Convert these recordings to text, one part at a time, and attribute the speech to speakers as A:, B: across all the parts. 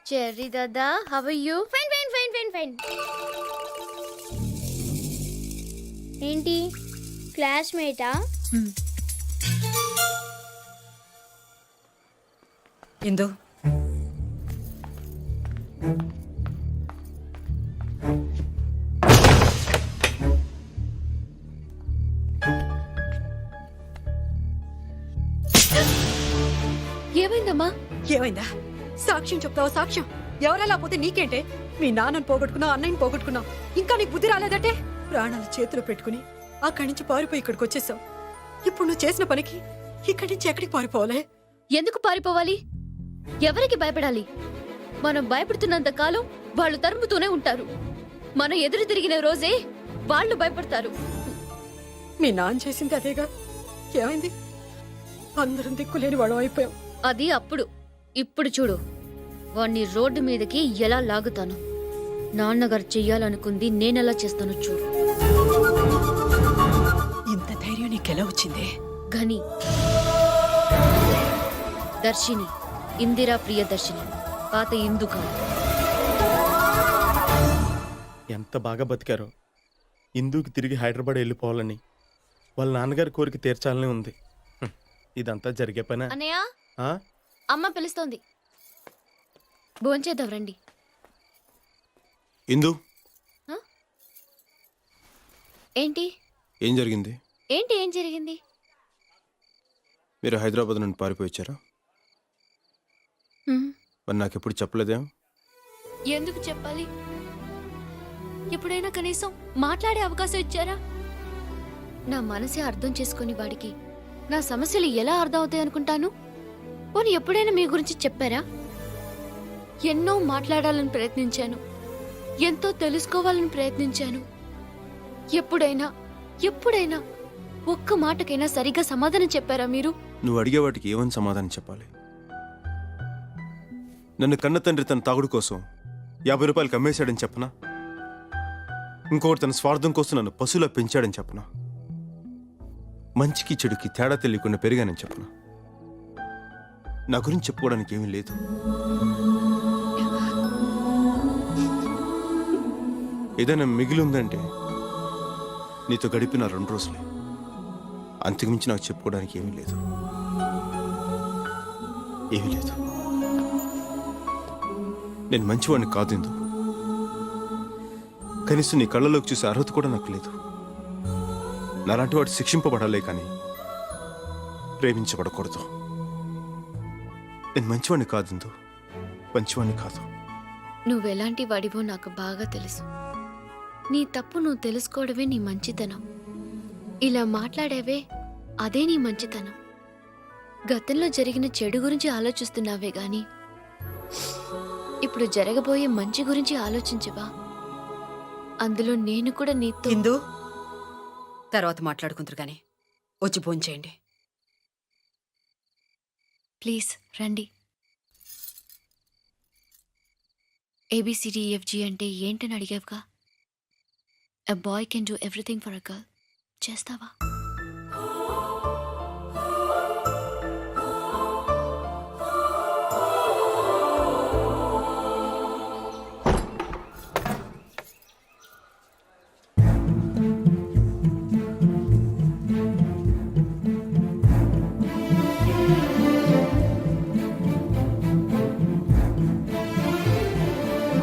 A: Cherry దాదా, how are you?
B: Fine.
A: ఏంటి క్లాస్మేటా?
C: ఇందు
A: ఏమైందమ్మా?
C: ఏమైందా? సాక్ష్యం చెప్తావా? సాక్ష్యం ఎవరెలా పోతే నీకేంటే? మీ నాన్నని పోగొట్టుకున్నావు, అన్నయ్యని పోగొట్టుకున్నావు, ఇంకా నీకు బుద్ధి రాలేదంటే? ప్రాణాలు చేతిలో పెట్టుకుని అక్కడి నుంచి పారిపోయి ఇక్కడికి వచ్చేసావు. ఇప్పుడు నువ్వు చేసిన పనికి ఇక్కడి నుంచి ఎక్కడికి పారిపోవాలే?
A: ఎందుకు పారిపోవాలి? ఎవరికి భయపడాలి? మనం భయపడుతున్నంత కాలం వాళ్ళు తరుముతూనే ఉంటారు. మనం ఎదురు తిరిగిన రోజే వాళ్ళు భయపడతారు.
C: మీ నాన్న చేసింది అదేగా. ఏమైంది? అందరం దిక్కులేని వాడు అయిపోయాం.
A: అది అప్పుడు. ఇప్పుడు చూడు, వాణ్ణి రోడ్డు మీదకి ఎలా లాగుతాను. నాన్నగారు చెయ్యాలనుకుంది నేనెలా చేస్తాను చూడు.
C: ఇంత ధైర్యం నీకెలా వచ్చింది?
A: గని, దర్శిని, ఇందిరా ప్రియదర్శిని, పాత ఇందుక.
D: ఎంత బాగా బతికారో. ఇందుకు తిరిగి హైదరాబాద్ వెళ్ళిపోవాలని వాళ్ళ నాన్నగారి కోరిక తీర్చాలని ఉంది. ఇదంతా జరిగే పనా?
A: అన్నయ్య,
D: ఆ?
A: అమ్మ పిలుస్తోంది, భోంచేద్దాం రండి.
E: ఇందు,
A: ఏంటి
E: ఏం జరిగింది?
A: ఏంటి ఏం జరిగింది?
E: మీరు హైదరాబాద్ నుండి పారిపోయి వచ్చారా? మరి నాకెప్పుడు చెప్పలేదేం?
A: ఎందుకు చెప్పాలి? ఎప్పుడైనా కనీసం మాట్లాడే అవకాశం ఇచ్చారా? నా మనసే అర్థం చేసుకుని వాడికి నా సమస్యలు ఎలా అర్థం అవుతాయి అనుకుంటాను. పోనీ ఎప్పుడైనా మీ గురించి చెప్పారా? ఎన్నో మాట్లాడాలని ప్రయత్నించాను, ఎంతో తెలుసుకోవాలని ప్రయత్నించాను. ఎప్పుడైనా ఒక్క మాటకైనా సరిగ్గా సమాధానం చెప్పారా మీరు?
E: నువ్వు అడిగే వాటికి ఏమని సమాధానం చెప్పాలి? నన్ను కన్న తండ్రి తన తాగుడు కోసం 50 రూపాయలు అమ్మేశాడని చెప్పనా? ఇంకొకటి తన స్వార్థం కోసం నన్ను పశువులా పెంచాడని చెప్పనా? మంచికి చెడుకి తేడా తెలియకుండా పెరిగానని చెప్పనా? నా గురించి చెప్పుకోవడానికి ఏమీ లేదు. ఏదైనా మిగిలి ఉందంటే నీతో గడిపిన 2 రోజులే. అంతకుమించి నాకు చెప్పుకోవడానికి ఏమీ లేదు. నేను మంచివాడిని కాదు ఇందు. కనీసం నీ కళ్ళలోకి చూసే అర్హత కూడా నాకు లేదు. నాలాంటి వాడు శిక్షింపబడాలే కానీ ప్రేమించబడకూడదు. నేను మంచివాడిని కాదు ఇందు, మంచివాడిని కాదు.
A: నువ్వెలాంటి వాడివో నాకు బాగా తెలుసు. నీ తప్పు నువ్వు తెలుసుకోవడమే నీ మంచితనం. ఇలా మాట్లాడేవే, అదే నీ మంచితనం. గతంలో జరిగిన చెడు గురించి ఆలోచిస్తున్నావే గాని ఇప్పుడు జరగబోయే మంచి గురించి ఆలోచించవా? అందులో నేను కూడా నీతో.
C: ఇందు, తర్వాత మాట్లాడుకుంటారు కానీ వచ్చి భోంచేయండి.
A: ప్లీజ్ రండి. ABCDEFG అంటే ఏంటని అడిగావుగా. A boy can do everything for a girl. చేస్తావా?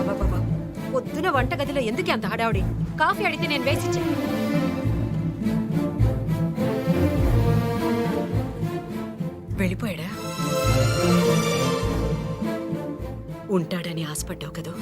C: అబ్బబ్బబ్బా, పొద్దున వంటగదిలో ఎందుకు అంత హడావుడి? కాఫీ అడిగితే నేను వేసిచ్చా. వెళ్ళిపోయాడా? ఉంటాడని ఆశపడ్డావు కదూ.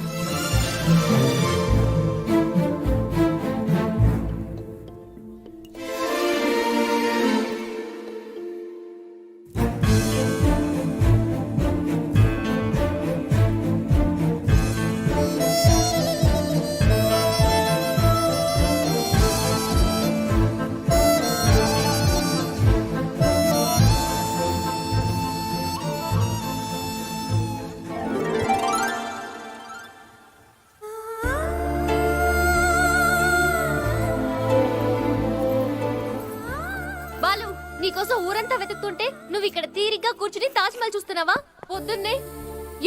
A: నీకోసం ఊరంతా వెతుకుతుంటే నువ్వు ఇక్కడ తీరిగ్గా కూర్చుని తాజ్మహల్ చూస్తున్నావా? పొద్దున్నే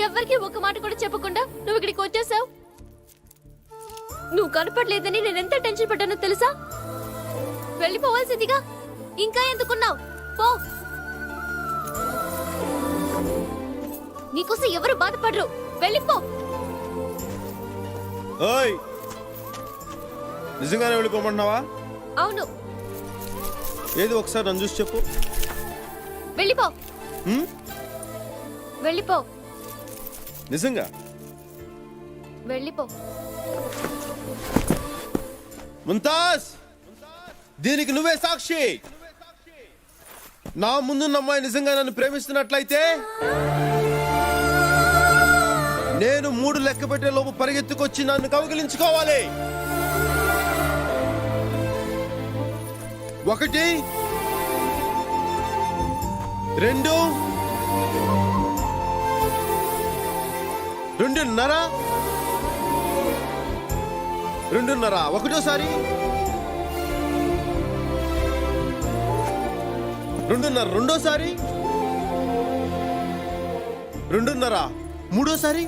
A: ఎవరికి ఒక మాట కూడా చెప్పకుండా నువ్వు ఇక్కడికి వచ్చేసావు. నువ్వు కనపడలేదని నేను ఎంత టెన్షన్ పడ్డానో తెలుసా? వెళ్ళిపోవాల్సిందిగా ఇంకా ఎందుకున్నావు? పో. నీకోసం ఎవరు బాధపడరు. వెళ్ళిపో.
E: ఓయ్, నిజంగానే వెళ్ళిపోమంటున్నావా?
A: అవును,
E: ఏది ఒకసారి నన్ను చూసి చెప్పు.
A: వెళ్ళిపో.
E: హ్మ్?
A: వెళ్ళిపో.
E: నిజంగా
A: వెళ్ళిపో.
E: ముంతాజ్, దీనికి నువ్వే సాక్షి. నా ముందున్న అమ్మాయి నిజంగా నన్ను ప్రేమిస్తున్నట్లయితే నేను 3 లెక్క పెట్టే లోపు పరిగెత్తుకొచ్చి నన్ను కౌగిలించుకోవాలి. 1 2 2.5 2.5 ఒకటోసారి 2.5 రెండోసారి 2.5 మూడోసారి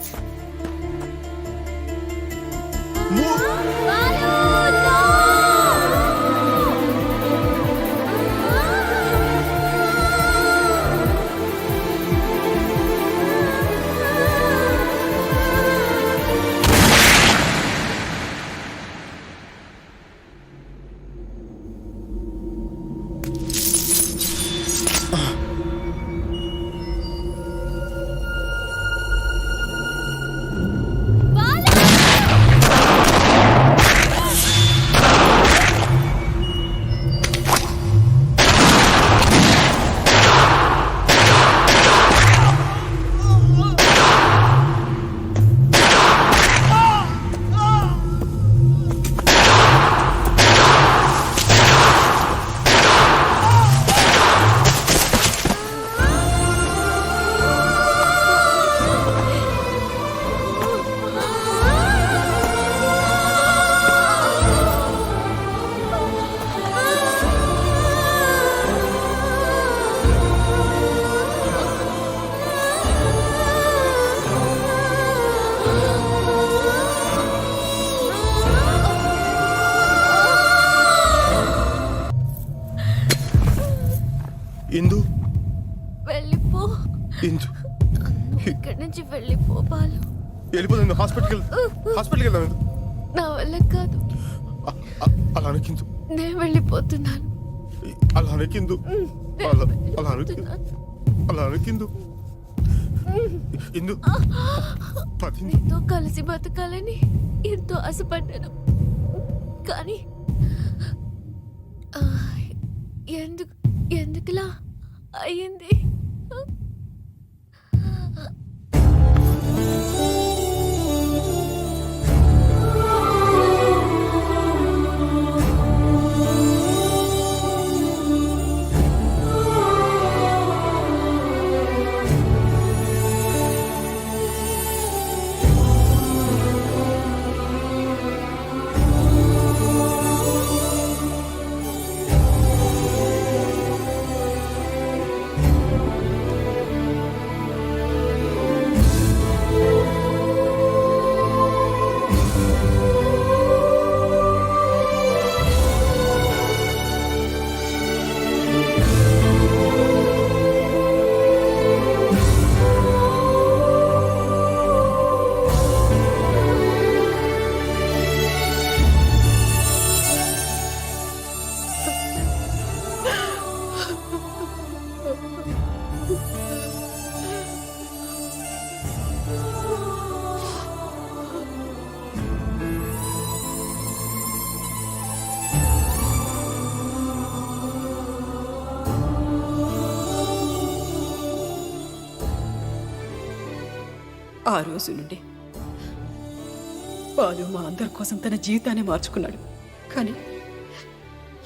E: ఇందు
A: వెళ్ళిపో.
E: ఇందు
A: ఇక్కడి నుంచి వెళ్ళిపో బాలు.
E: వెళ్ళిపోతుంది. హాస్పిటల్కి వెళ్దాం. ఇందు
A: నా వల్ల కాదు.
E: అలా అనకిందు.
A: నేను వెళ్ళిపోతున్నాను.
E: అలా అనకిందు. అలా అనకిందు. ఇందు
A: నీతో కలిసి బతకాలని ఎంతో ఆశపడ్డాను. కానీ ఎందుకులా అయ్యింది?
C: ఆ రోజు నుండి బాలు మా అందరి కోసం తన జీవితాన్ని మార్చుకున్నాడు. కానీ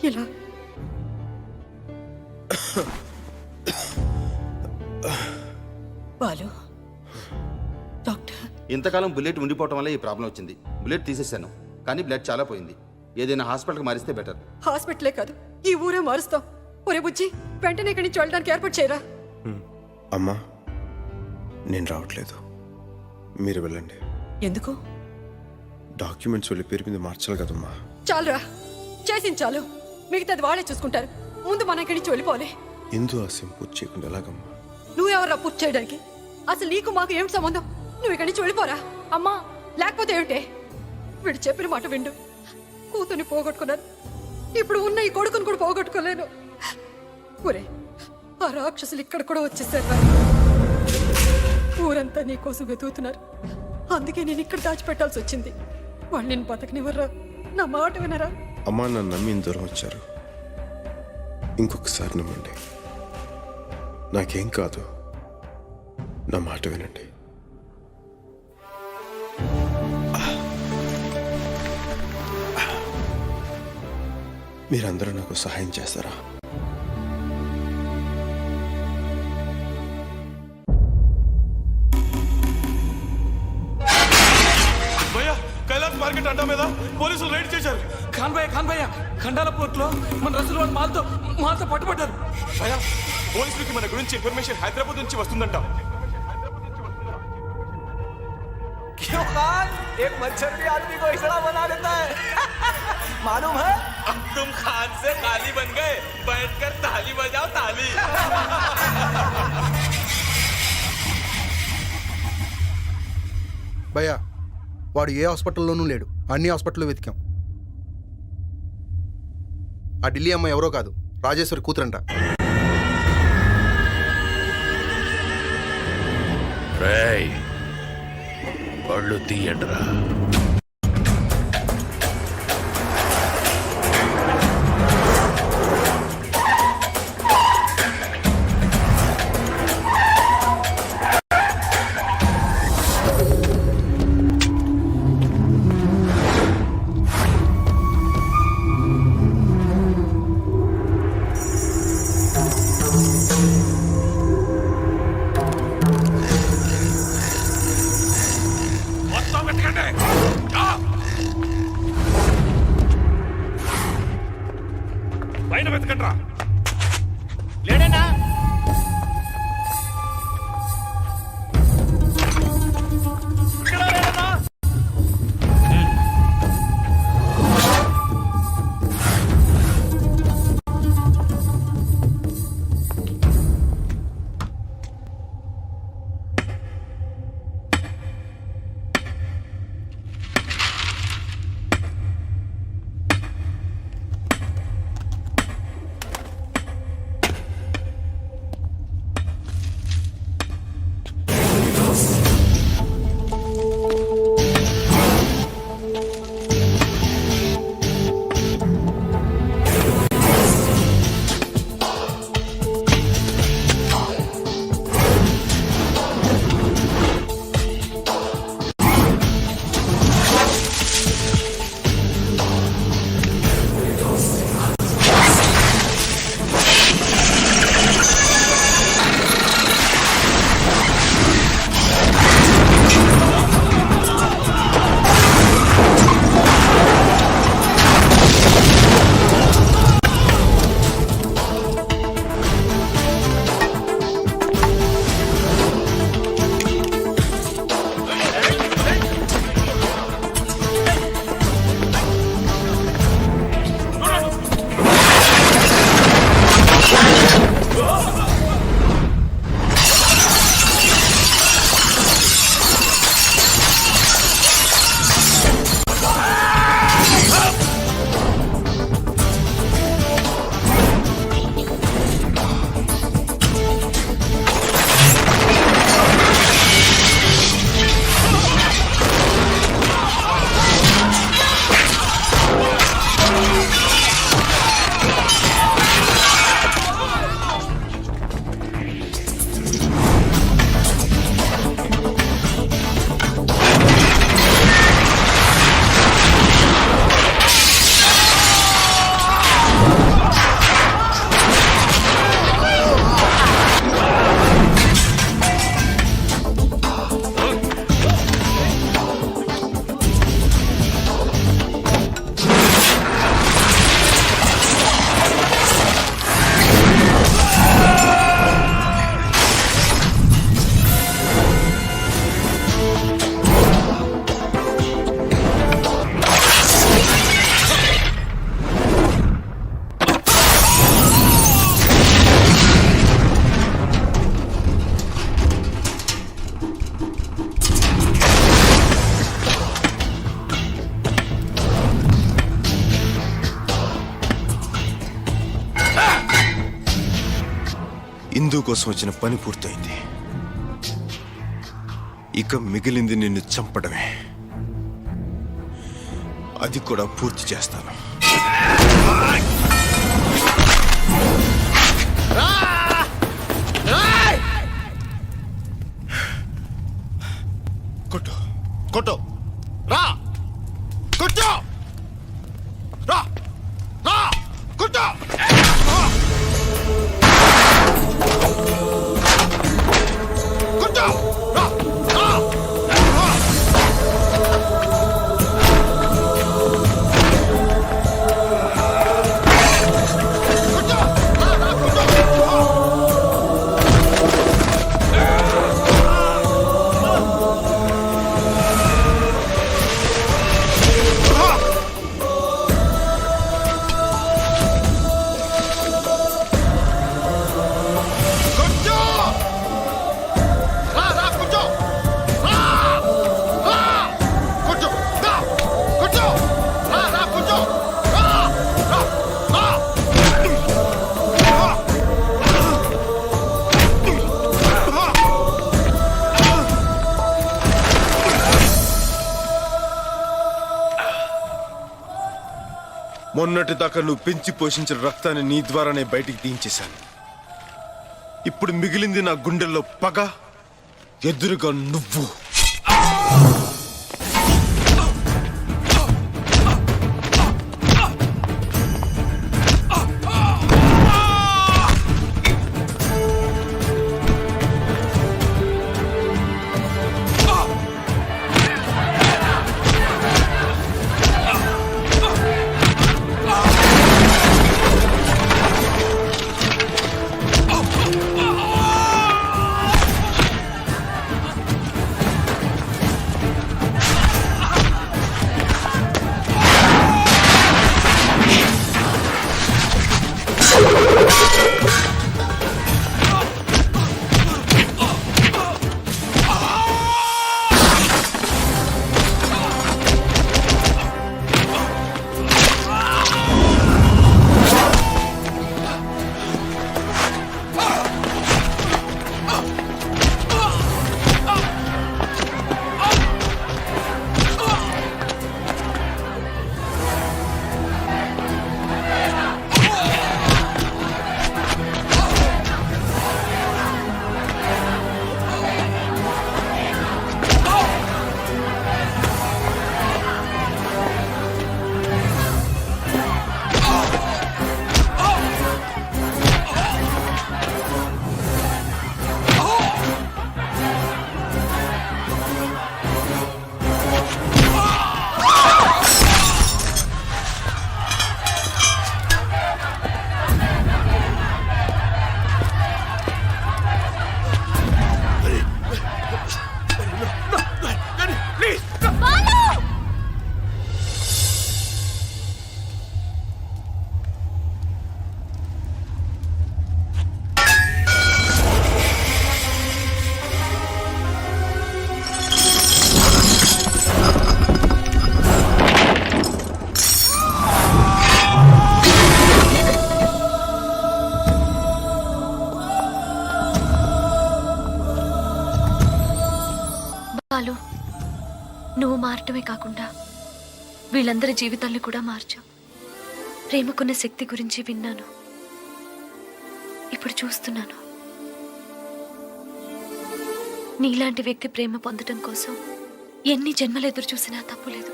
C: ఇలా బాలు, డాక్టర్,
B: ఇంతకాలం బుల్లెట్ ఉండిపోవటం వల్ల ఈ ప్రాబ్లం వచ్చింది. బుల్లెట్ తీసేశాను, కానీ బ్లడ్ చాలా పోయింది. ఏదైనా హాస్పిటల్కి మారిస్తే బెటర్.
C: హాస్పిటలే కాదు, ఈ ఊరే మారుస్తాం. ఒరే బుజ్జి, వెంటనే ఇక్కడి నుంచి వెళ్ళడానికి ఏర్పాటు చేయరా.
E: అమ్మా, నేను రావట్లేదు. మీరు వెళ్ళండి.
C: ఎందుకు?
E: డాక్యుమెంట్స్ వెళ్ళి పేరు మీద మార్చాలి కదమ్మా.
C: చాలురా, చేసింది చాలు. మిగతాది వాళ్ళే చూసుకుంటారు. ముందు మనం ఇక్కడి నుంచి వెళ్ళిపోవాలి.
E: ఇందు ఆశయం పూర్తి చేయకుండా ఎలాగమ్మా?
C: నువ్వెవర్రా పూర్తి చేయడానికి? అసలు నీకు మాకు ఏమిటి సంబంధం? నువ్వు ఇక్కడి నుంచి వెళ్ళిపోరా. అమ్మా, లేకపోతే ఏమిటే? వీడు చెప్పిన మాట విండు. కూతుర్ని పోగొట్టుకున్నాను, ఇప్పుడు ఉన్న ఈ కొడుకుని కూడా పోగొట్టుకోలేను. ఒరే, ఆ రాక్షసులు ఇక్కడ కూడా వచ్చేసారు. ఊరంతా నీ కోసం వెతుకుతున్నారు. అందుకే నేను ఇక్కడ దాచిపెట్టాల్సి వచ్చింది. వాళ్ళు నేను బతకనివ్వరా. నా మాట వినరా?
E: అమ్మా నన్ను నమ్మి ఇంత దూరం వచ్చారు. ఇంకొకసారి నమ్మండి. నాకేం కాదు, నా మాట వినండి. మీరందరూ నాకు సహాయం చేస్తారా?
F: కైలాస్ మార్కెట్ అడ్డా మీద పోలీసులు రైడ్ చేశారు.
G: ఖాన్ భయ్య ఖండాల పోర్ట్ లో మన రసూల్ వాళ్ళు మాతో పట్టుబడ్డారు.
F: భయ్యా, పోలీసులకి మన గురించి ఇన్ఫర్మేషన్ హైదరాబాద్ నుంచి వస్తుందంట.
G: क्यों खान? एक मच्छर भी आदमी को इसड़ा बना देता है. मालूम है?
F: अब तुम खान से खाली बन गए. बैठकर ताली बजाओ, ताली.
H: భయ్యా, వాడు ఏ హాస్పిటల్లోనూ లేడు. అన్ని హాస్పిటల్లో వెతికాం. ఆ ఢిల్లీ అమ్మాయి ఎవరో కాదు, రాజేశ్వరి కూతురంట.
I: రేయ్, పళ్ళు తీయండిరా.
F: మొత్తం వెతకండి.
E: ఇందు కోసం వచ్చిన పని పూర్తయింది. ఇక మిగిలింది నిన్ను చంపడమే. అది కూడా పూర్తి చేస్తాను. కొట్టు కొట్టు రా కొట్టు రా రా కొట్టు కొట్టు రా రా మొన్నటి దాకా నువ్వు పెంచి పోషించిన రక్తాన్ని నీ ద్వారానే బయటికి తీయించేశాను. ఇప్పుడు మిగిలింది నా గుండెల్లో పగ, ఎదురుగా నువ్వు.
A: బాలు, నువ్వు మారటమే కాకుండా వీళ్ళందరి జీవితాల్ని కూడా మార్చావు. ప్రేమకున్న శక్తి గురించి విన్నాను, ఇప్పుడు చూస్తున్నాను. నీలాంటి వ్యక్తి ప్రేమ పొందటం కోసం ఎన్ని జన్మలు ఎదురు చూసినా తప్పులేదు.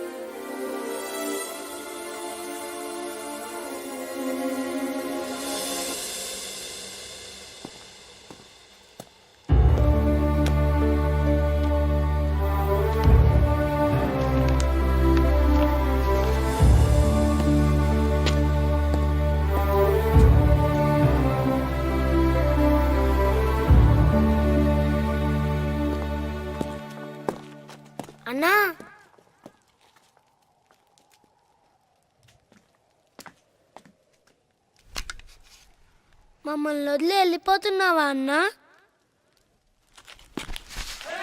J: అన్నా, మమ్మల్ని వదిలి వెళ్ళిపోతున్నావా అన్నా?